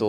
2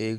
1